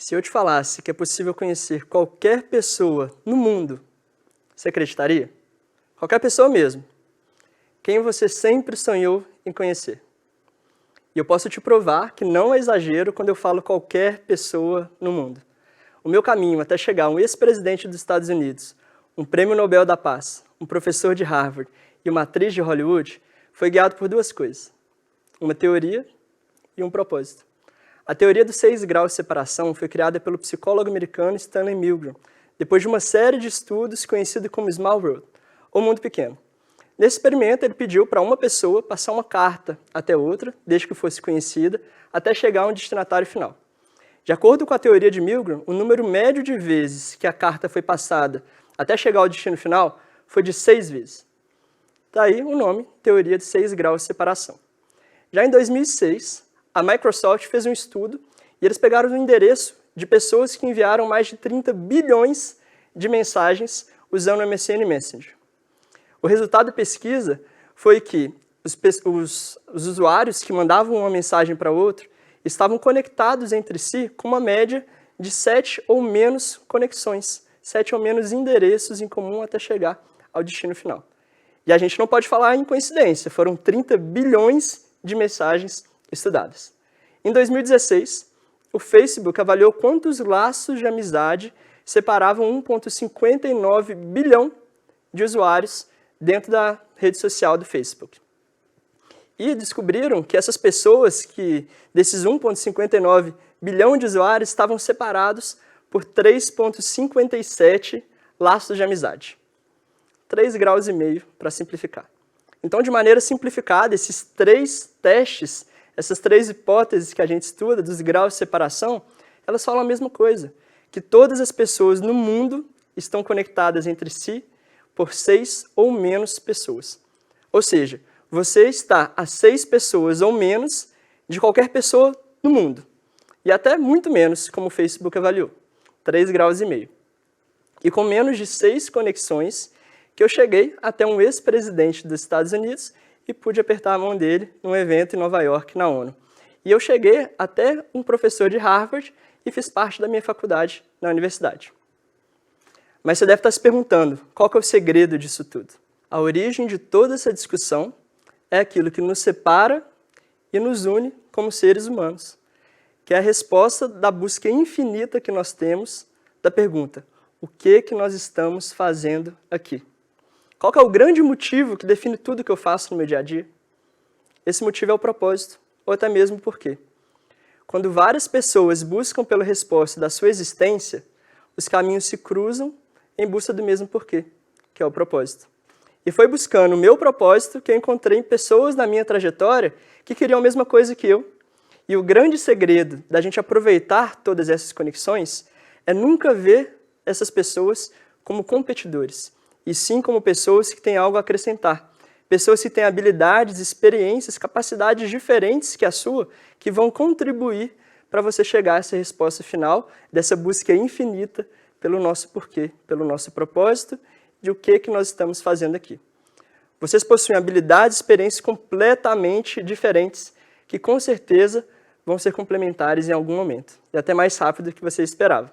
Se eu te falasse que é possível conhecer qualquer pessoa no mundo, você acreditaria? Qualquer pessoa mesmo. Quem você sempre sonhou em conhecer? E eu posso te provar que não é exagero quando eu falo qualquer pessoa no mundo. O meu caminho até chegar a um ex-presidente dos Estados Unidos, um prêmio Nobel da Paz, um professor de Harvard e uma atriz de Hollywood foi guiado por duas coisas: uma teoria e um propósito. A teoria dos 6 graus de separação foi criada pelo psicólogo americano Stanley Milgram, depois de uma série de estudos conhecido como Small World, ou Mundo Pequeno. Nesse experimento, ele pediu para uma pessoa passar uma carta até outra, desde que fosse conhecida, até chegar a um destinatário final. De acordo com a teoria de Milgram, o número médio de vezes que a carta foi passada até chegar ao destino final foi de 6 vezes. Daí o nome, teoria de 6 graus de separação. Já em 2006, a Microsoft fez um estudo e eles pegaram o endereço de pessoas que enviaram mais de 30 bilhões de mensagens usando o MSN Messenger. O resultado da pesquisa foi que os usuários que mandavam uma mensagem para outro estavam conectados entre si com uma média de 7 ou menos conexões, 7 ou menos endereços em comum até chegar ao destino final. E a gente não pode falar em coincidência, foram 30 bilhões de mensagens estudadas. Em 2016, o Facebook avaliou quantos laços de amizade separavam 1,59 bilhão de usuários dentro da rede social do Facebook. E descobriram que essas pessoas, desses 1,59 bilhão de usuários, estavam separados por 3,57 laços de amizade. 3,5 graus para simplificar. Então, de maneira simplificada, esses 3 testes, essas 3 hipóteses que a gente estuda dos graus de separação, elas falam a mesma coisa, que todas as pessoas no mundo estão conectadas entre si por 6 ou menos pessoas. Ou seja, você está a 6 pessoas ou menos de qualquer pessoa no mundo. E até muito menos, como o Facebook avaliou, 3,5 graus. E com menos de 6 conexões, que eu cheguei até um ex-presidente dos Estados Unidos e pude apertar a mão dele num evento em Nova York, na ONU. E eu cheguei até um professor de Harvard e fiz parte da minha faculdade na universidade. Mas você deve estar se perguntando, qual que é o segredo disso tudo? A origem de toda essa discussão é aquilo que nos separa e nos une como seres humanos, que é a resposta da busca infinita que nós temos da pergunta: o que nós estamos fazendo aqui? Qual que é o grande motivo que define tudo que eu faço no meu dia a dia? Esse motivo é o propósito, ou até mesmo o porquê. Quando várias pessoas buscam pela resposta da sua existência, os caminhos se cruzam em busca do mesmo porquê, que é o propósito. E foi buscando o meu propósito que eu encontrei pessoas na minha trajetória que queriam a mesma coisa que eu. E o grande segredo da gente aproveitar todas essas conexões é nunca ver essas pessoas como competidores, e sim como pessoas que têm algo a acrescentar. Pessoas que têm habilidades, experiências, capacidades diferentes que a sua, que vão contribuir para você chegar a essa resposta final, dessa busca infinita pelo nosso porquê, pelo nosso propósito, de o que nós estamos fazendo aqui. Vocês possuem habilidades e experiências completamente diferentes, que com certeza vão ser complementares em algum momento, e até mais rápido do que você esperava.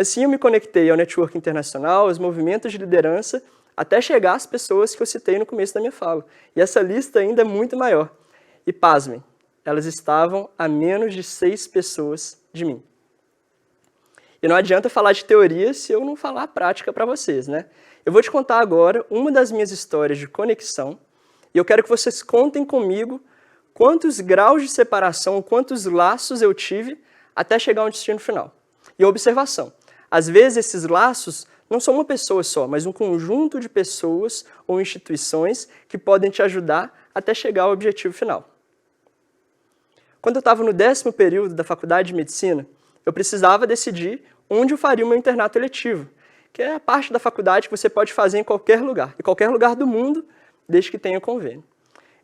Assim, eu me conectei ao network internacional, aos movimentos de liderança, até chegar às pessoas que eu citei no começo da minha fala. E essa lista ainda é muito maior. E pasmem, elas estavam a menos de 6 pessoas de mim. E não adianta falar de teoria se eu não falar a prática para vocês, né? Eu vou te contar agora uma das minhas histórias de conexão, e eu quero que vocês contem comigo quantos graus de separação, quantos laços eu tive até chegar ao destino final. E observação. Às vezes, esses laços não são uma pessoa só, mas um conjunto de pessoas ou instituições que podem te ajudar até chegar ao objetivo final. Quando eu estava no 10º período da faculdade de medicina, eu precisava decidir onde eu faria o meu internato eletivo, que é a parte da faculdade que você pode fazer em qualquer lugar do mundo, desde que tenha convênio.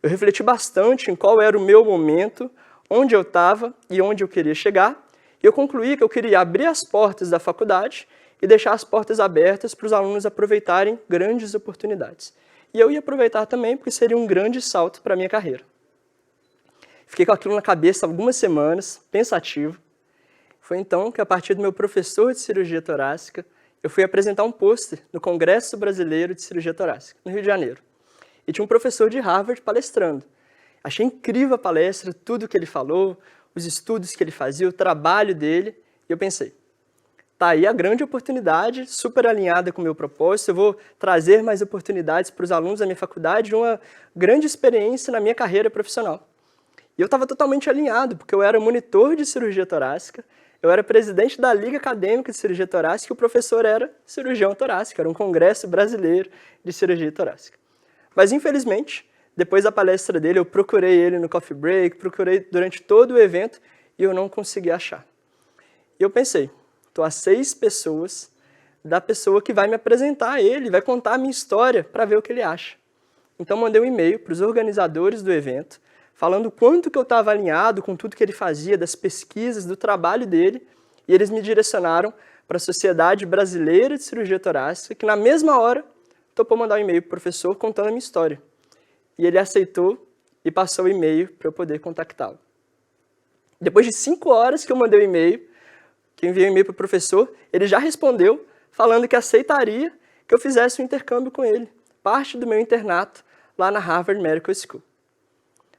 Eu refleti bastante em qual era o meu momento, onde eu estava e onde eu queria chegar, e eu concluí que eu queria abrir as portas da faculdade e deixar as portas abertas para os alunos aproveitarem grandes oportunidades. E eu ia aproveitar também porque seria um grande salto para a minha carreira. Fiquei com aquilo na cabeça algumas semanas, pensativo. Foi então que, a partir do meu professor de cirurgia torácica, eu fui apresentar um pôster no Congresso Brasileiro de Cirurgia Torácica, no Rio de Janeiro. E tinha um professor de Harvard palestrando. Achei incrível a palestra, tudo que ele falou, os estudos que ele fazia, o trabalho dele, e eu pensei, tá aí a grande oportunidade, super alinhada com o meu propósito, eu vou trazer mais oportunidades para os alunos da minha faculdade, uma grande experiência na minha carreira profissional. E eu estava totalmente alinhado, porque eu era monitor de cirurgia torácica, eu era presidente da Liga Acadêmica de Cirurgia Torácica e o professor era cirurgião torácico, era um congresso brasileiro de cirurgia torácica. Mas, infelizmente, depois da palestra dele, eu procurei ele no coffee break, procurei durante todo o evento e eu não consegui achar. E eu pensei, estou a 6 pessoas da pessoa que vai me apresentar a ele, vai contar a minha história para ver o que ele acha. Então, mandei um e-mail para os organizadores do evento, falando quanto que eu estava alinhado com tudo que ele fazia, das pesquisas, do trabalho dele, e eles me direcionaram para a Sociedade Brasileira de Cirurgia Torácica, que na mesma hora topou mandar um e-mail para o professor contando a minha história. E ele aceitou e passou o e-mail para eu poder contactá-lo. Depois de 5 horas que eu mandei o e-mail, que eu enviei o e-mail para o professor, ele já respondeu falando que aceitaria que eu fizesse um intercâmbio com ele, parte do meu internato lá na Harvard Medical School.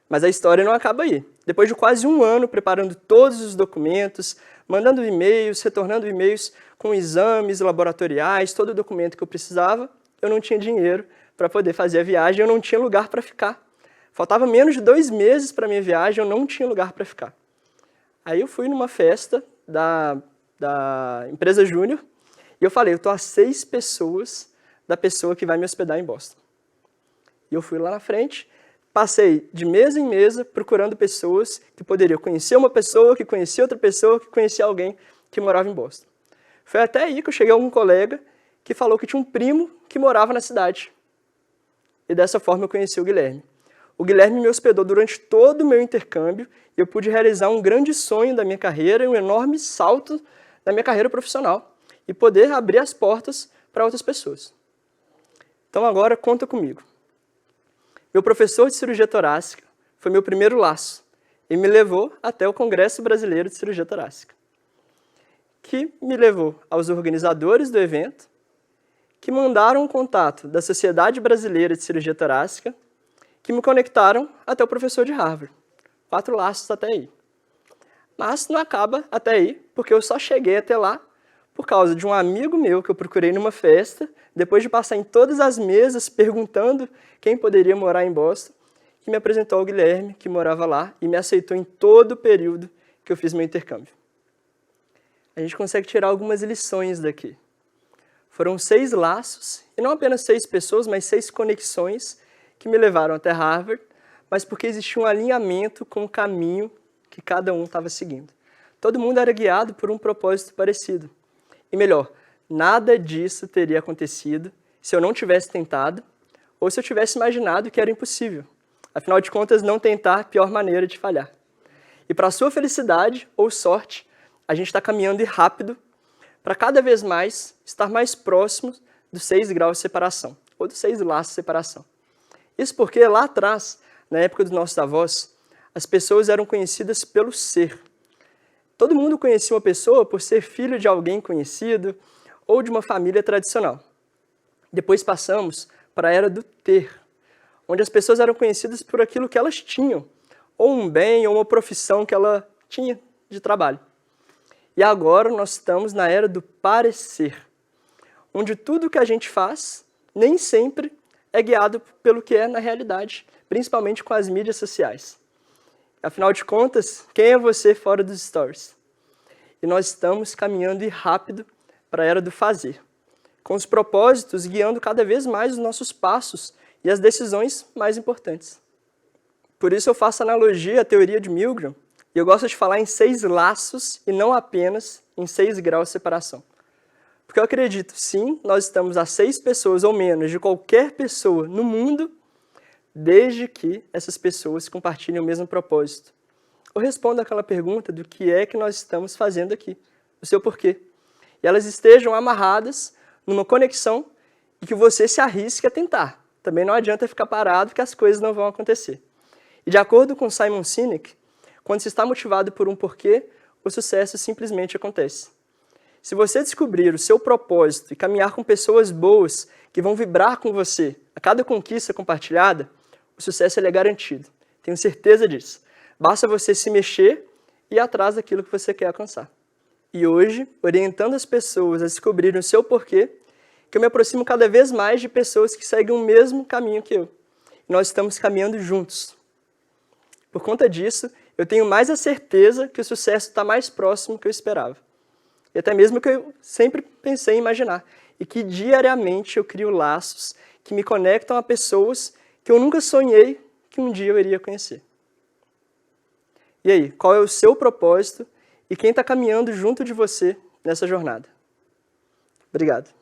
Mas a história não acaba aí. Depois de quase 1 ano preparando todos os documentos, mandando e-mails, retornando e-mails com exames laboratoriais, todo o documento que eu precisava, eu não tinha dinheiro para poder fazer a viagem, eu não tinha lugar para ficar. Faltava menos de 2 meses para a minha viagem, eu não tinha lugar para ficar. Aí eu fui numa festa da empresa Júnior e eu falei, eu estou a 6 pessoas da pessoa que vai me hospedar em Boston. E eu fui lá na frente, passei de mesa em mesa procurando pessoas que poderiam conhecer uma pessoa, que conhecia outra pessoa, que conhecia alguém que morava em Boston. Foi até aí que eu cheguei a um colega que falou que tinha um primo que morava na cidade. E dessa forma eu conheci o Guilherme. O Guilherme me hospedou durante todo o meu intercâmbio e eu pude realizar um grande sonho da minha carreira e um enorme salto na minha carreira profissional e poder abrir as portas para outras pessoas. Então agora conta comigo. Meu professor de cirurgia torácica foi meu primeiro laço e me levou até o Congresso Brasileiro de Cirurgia Torácica, que me levou aos organizadores do evento, que mandaram um contato da Sociedade Brasileira de Cirurgia Torácica, que me conectaram até o professor de Harvard. 4 laços até aí. Mas não acaba até aí, porque eu só cheguei até lá por causa de um amigo meu que eu procurei numa festa, depois de passar em todas as mesas perguntando quem poderia morar em Boston, que me apresentou ao Guilherme, que morava lá, e me aceitou em todo o período que eu fiz meu intercâmbio. A gente consegue tirar algumas lições daqui. Foram 6 laços, e não apenas 6 pessoas, mas 6 conexões que me levaram até Harvard, mas porque existia um alinhamento com o caminho que cada um estava seguindo. Todo mundo era guiado por um propósito parecido. E melhor, nada disso teria acontecido se eu não tivesse tentado ou se eu tivesse imaginado que era impossível. Afinal de contas, não tentar é a pior maneira de falhar. E para a sua felicidade ou sorte, a gente está caminhando rápido para cada vez mais estar mais próximo dos 6 graus de separação, ou dos 6 laços de separação. Isso porque lá atrás, na época dos nossos avós, as pessoas eram conhecidas pelo ser. Todo mundo conhecia uma pessoa por ser filho de alguém conhecido ou de uma família tradicional. Depois passamos para a era do ter, onde as pessoas eram conhecidas por aquilo que elas tinham, ou um bem ou uma profissão que ela tinha de trabalho. E agora nós estamos na era do parecer, onde tudo que a gente faz nem sempre é guiado pelo que é na realidade, principalmente com as mídias sociais. Afinal de contas, quem é você fora dos stories? E nós estamos caminhando e rápido para a era do fazer, com os propósitos guiando cada vez mais os nossos passos e as decisões mais importantes. Por isso eu faço analogia à teoria de Milgram, e eu gosto de falar em 6 laços e não apenas em 6 graus de separação. Porque eu acredito, sim, nós estamos a 6 pessoas ou menos de qualquer pessoa no mundo, desde que essas pessoas compartilhem o mesmo propósito. Ou respondam aquela pergunta do que é que nós estamos fazendo aqui, o seu porquê. E elas estejam amarradas numa conexão e que você se arrisque a tentar. Também não adianta ficar parado que as coisas não vão acontecer. E de acordo com Simon Sinek, quando se está motivado por um porquê, o sucesso simplesmente acontece. Se você descobrir o seu propósito e caminhar com pessoas boas que vão vibrar com você a cada conquista compartilhada, o sucesso ele é garantido. Tenho certeza disso. Basta você se mexer e ir atrás daquilo que você quer alcançar. E hoje, orientando as pessoas a descobrirem o seu porquê, que eu me aproximo cada vez mais de pessoas que seguem o mesmo caminho que eu. E nós estamos caminhando juntos. Por conta disso, eu tenho mais a certeza que o sucesso está mais próximo do que eu esperava. E até mesmo que eu sempre pensei em imaginar. E que diariamente eu crio laços que me conectam a pessoas que eu nunca sonhei que um dia eu iria conhecer. E aí, qual é o seu propósito e quem está caminhando junto de você nessa jornada? Obrigado.